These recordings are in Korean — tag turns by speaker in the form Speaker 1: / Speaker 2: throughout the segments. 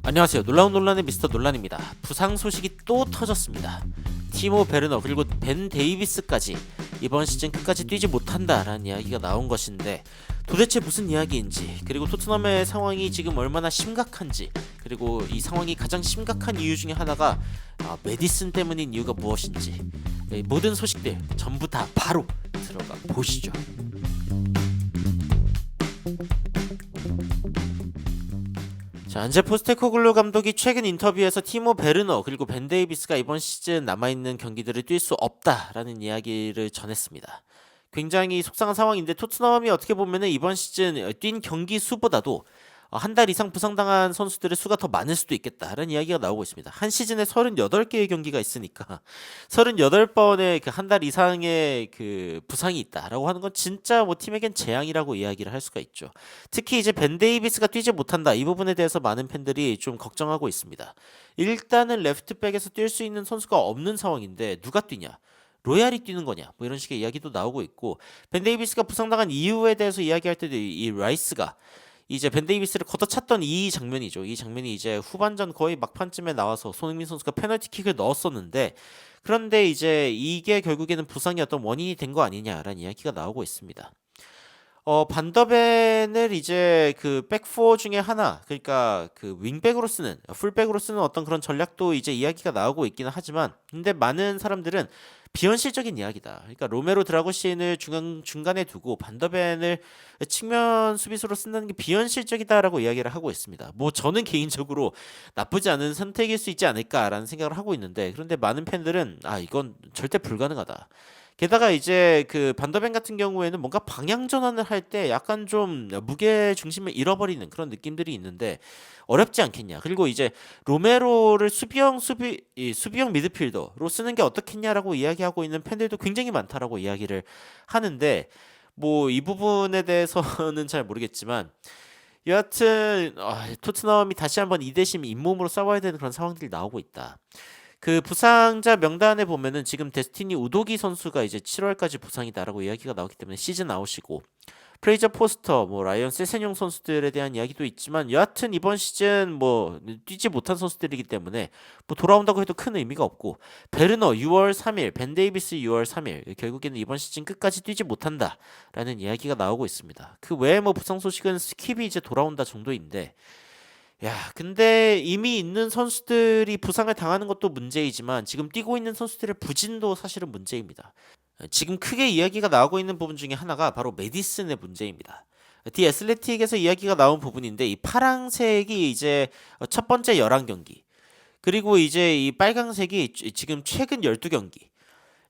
Speaker 1: 안녕하세요. 놀라운 논란의 미스터 논란입니다. 부상 소식이 또 터졌습니다. 티모 베르너 그리고 벤 데이비스까지 이번 시즌 끝까지 뛰지 못한다라는 이야기가 나온 것인데 도대체 무슨 이야기인지, 그리고 토트넘의 상황이 지금 얼마나 심각한지, 그리고 이 상황이 가장 심각한 이유 중에 하나가 메디슨 때문인 이유가 무엇인지, 모든 소식들 전부 다 바로 들어가 보시죠. 자, 안제 포스테코글루 감독이 최근 인터뷰에서 티모 베르너 그리고 벤 데이비스가 이번 시즌 남아있는 경기들을 뛸 수 없다라는 이야기를 전했습니다. 굉장히 속상한 상황인데, 토트넘이 어떻게 보면은 이번 시즌 뛴 경기 수보다도 한 달 이상 부상당한 선수들의 수가 더 많을 수도 있겠다라는 이야기가 나오고 있습니다. 한 시즌에 38개의 경기가 있으니까 38번의 그 한 달 이상의 그 부상이 있다라고 하는 건 진짜 뭐 팀에겐 재앙이라고 이야기를 할 수가 있죠. 특히 이제 벤 데이비스가 뛰지 못한다, 이 부분에 대해서 많은 팬들이 좀 걱정하고 있습니다. 일단은 레프트백에서 뛸 수 있는 선수가 없는 상황인데 누가 뛰냐? 로얄이 뛰는 거냐? 뭐 이런 식의 이야기도 나오고 있고, 벤 데이비스가 부상당한 이유에 대해서 이야기할 때도 이 라이스가 이제 벤 데이비스를 걷어찼던 이 장면이죠. 이 장면이 이제 후반전 거의 막판쯤에 나와서 손흥민 선수가 페널티킥을 넣었었는데, 그런데 이제 이게 결국에는 부상이 어떤 원인이 된 거 아니냐라는 이야기가 나오고 있습니다. 반더벤을 이제 그 백포 중에 하나, 그러니까 그 윙백으로 쓰는, 풀백으로 쓰는 어떤 그런 전략도 이제 이야기가 나오고 있기는 하지만, 근데 많은 사람들은 비현실적인 이야기다, 그러니까 로메로 드라고시인을 중간에 두고 반더벤을 측면 수비수로 쓴다는 게 비현실적이다라고 이야기를 하고 있습니다. 뭐 저는 개인적으로 나쁘지 않은 선택일 수 있지 않을까라는 생각을 하고 있는데, 그런데 많은 팬들은 이건 절대 불가능하다. 게다가 이제 그 반더벤 같은 경우에는 뭔가 방향 전환을 할 때 약간 좀 무게 중심을 잃어버리는 그런 느낌들이 있는데 어렵지 않겠냐. 그리고 이제 로메로를 수비형 미드필더로 쓰는 게 어떻겠냐라고 이야기하고 있는 팬들도 굉장히 많다라고 이야기를 하는데, 뭐 이 부분에 대해서는 잘 모르겠지만, 여하튼 토트넘이 다시 한번 이 대심 잇몸으로 싸워야 되는 그런 상황들이 나오고 있다. 그 부상자 명단에 보면은 지금 데스티니 우도기 선수가 이제 7월까지 부상이다라고 이야기가 나왔기 때문에 시즌 아웃이고, 프레이저 포스터, 뭐 라이언 세세뇽 선수들에 대한 이야기도 있지만, 여하튼 이번 시즌 뭐 뛰지 못한 선수들이기 때문에 뭐 돌아온다고 해도 큰 의미가 없고, 베르너 6월 3일, 벤 데이비스 6월 3일, 결국에는 이번 시즌 끝까지 뛰지 못한다라는 이야기가 나오고 있습니다. 그 외에 뭐 부상 소식은 스킵이 이제 돌아온다 정도인데, 야, 근데 이미 있는 선수들이 부상을 당하는 것도 문제이지만 지금 뛰고 있는 선수들의 부진도 사실은 문제입니다. 지금 크게 이야기가 나오고 있는 부분 중에 하나가 바로 메디슨의 문제입니다. 디 애슬레틱에서 이야기가 나온 부분인데, 이 파랑색이 이제 첫 번째 11경기, 그리고 이제 이 빨강색이 지금 최근 12경기.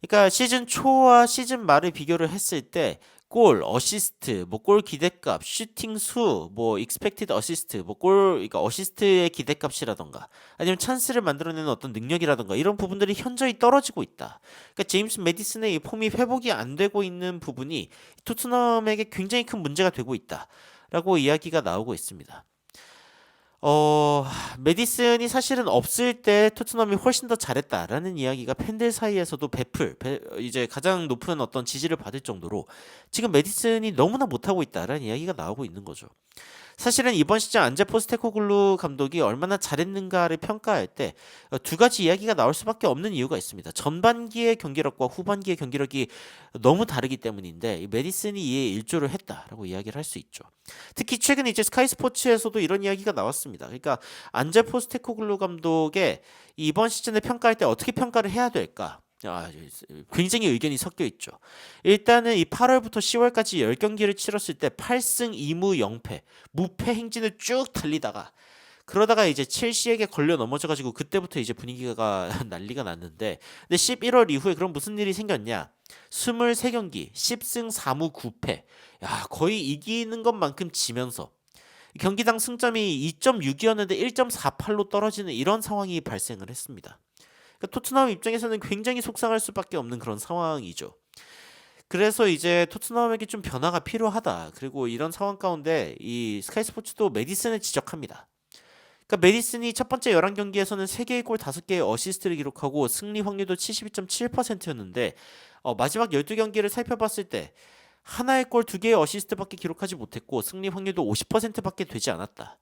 Speaker 1: 그러니까 시즌 초와 시즌 말을 비교를 했을 때 골, 어시스트, 뭐 골 기대값, 슈팅 수, 뭐 익스펙티드 어시스트, 뭐 골, 그러니까 어시스트의 기대값이라던가 아니면 찬스를 만들어내는 어떤 능력이라던가 이런 부분들이 현저히 떨어지고 있다. 그러니까 제임스 메디슨의 이 폼이 회복이 안 되고 있는 부분이 토트넘에게 굉장히 큰 문제가 되고 있다라고 이야기가 나오고 있습니다. 어, 메디슨이 사실은 없을 때 토트넘이 훨씬 더 잘했다라는 이야기가 팬들 사이에서도 이제 가장 높은 어떤 지지를 받을 정도로 지금 메디슨이 너무나 못하고 있다라는 이야기가 나오고 있는 거죠. 사실은 이번 시즌 안제 포스테코글루 감독이 얼마나 잘했는가를 평가할 때 두 가지 이야기가 나올 수밖에 없는 이유가 있습니다. 전반기의 경기력과 후반기의 경기력이 너무 다르기 때문인데, 이 메디슨이 이에 일조를 했다라고 이야기를 할 수 있죠. 특히 최근 이제 스카이 스포츠에서도 이런 이야기가 나왔습니다. 그러니까 안제 포스테코글루 감독의 이번 시즌을 평가할 때 어떻게 평가를 해야 될까? 굉장히 의견이 섞여 있죠. 일단은 이 8월부터 10월까지 10경기를 치렀을 때 8승 2무 0패, 무패 행진을 쭉 달리다가, 그러다가 이제 첼시에게 걸려 넘어져가지고 그때부터 이제 분위기가 난리가 났는데, 근데 11월 이후에 그럼 무슨 일이 생겼냐? 23경기 10승 4무 9패. 야, 거의 이기는 것만큼 지면서 경기당 승점이 2.6이었는데 1.48로 떨어지는 이런 상황이 발생을 했습니다. 그러니까 토트넘 입장에서는 굉장히 속상할 수밖에 없는 그런 상황이죠. 그래서 이제 토트넘에게 좀 변화가 필요하다. 그리고 이런 상황 가운데 이 스카이 스포츠도 메디슨을 지적합니다. 그러니까 메디슨이 첫 번째 11경기에서는 3개의 골 5개의 어시스트를 기록하고 승리 확률도 72.7%였는데, 마지막 12경기를 살펴봤을 때 하나의 골 2개의 어시스트밖에 기록하지 못했고 승리 확률도 50%밖에 되지 않았다.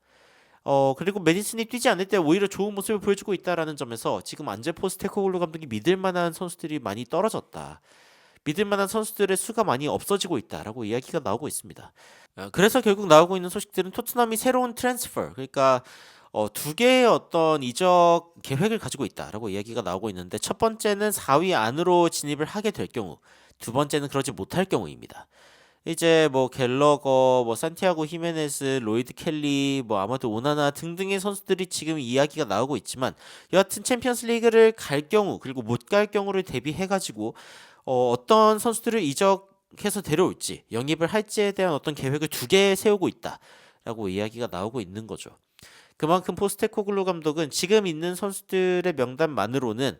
Speaker 1: 그리고 메디슨이 뛰지 않을 때 오히려 좋은 모습을 보여주고 있다라는 점에서 지금 안제 포스테코글루 감독이 믿을 만한 선수들이 많이 떨어졌다. 믿을 만한 선수들의 수가 많이 없어지고 있다라고 이야기가 나오고 있습니다. 그래서 결국 나오고 있는 소식들은 토트넘이 새로운 트랜스퍼, 그러니까 두 개의 어떤 이적 계획을 가지고 있다라고 이야기가 나오고 있는데, 첫 번째는 4위 안으로 진입을 하게 될 경우, 두 번째는 그러지 못할 경우입니다. 이제 뭐 갤러거, 뭐 산티아고 히메네스, 로이드 켈리, 뭐 아마도 오나나 등등의 선수들이 지금 이야기가 나오고 있지만, 여하튼 챔피언스 리그를 갈 경우 그리고 못 갈 경우를 대비해 가지고 어떤 선수들을 이적해서 데려올지, 영입을 할지에 대한 어떤 계획을 두 개 세우고 있다라고 이야기가 나오고 있는 거죠. 그만큼 포스테코글루 감독은 지금 있는 선수들의 명단만으로는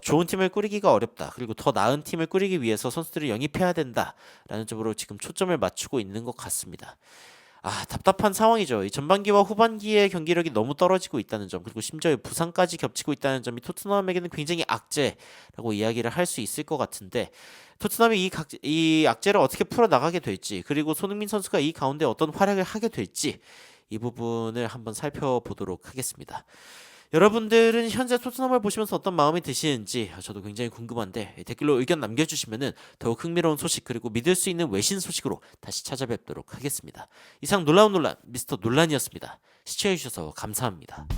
Speaker 1: 좋은 팀을 꾸리기가 어렵다. 그리고 더 나은 팀을 꾸리기 위해서 선수들을 영입해야 된다라는 점으로 지금 초점을 맞추고 있는 것 같습니다. 답답한 상황이죠. 이 전반기와 후반기의 경기력이 너무 떨어지고 있다는 점, 그리고 심지어 부상까지 겹치고 있다는 점이 토트넘에게는 굉장히 악재라고 이야기를 할 수 있을 것 같은데, 토트넘이 이 악재를 어떻게 풀어 나가게 될지, 그리고 손흥민 선수가 이 가운데 어떤 활약을 하게 될지, 이 부분을 한번 살펴보도록 하겠습니다. 여러분들은 현재 토트넘을 보시면서 어떤 마음이 드시는지 저도 굉장히 궁금한데, 댓글로 의견 남겨주시면 더욱 흥미로운 소식, 그리고 믿을 수 있는 외신 소식으로 다시 찾아뵙도록 하겠습니다. 이상 놀라운 논란 미스터 논란이었습니다. 시청해주셔서 감사합니다.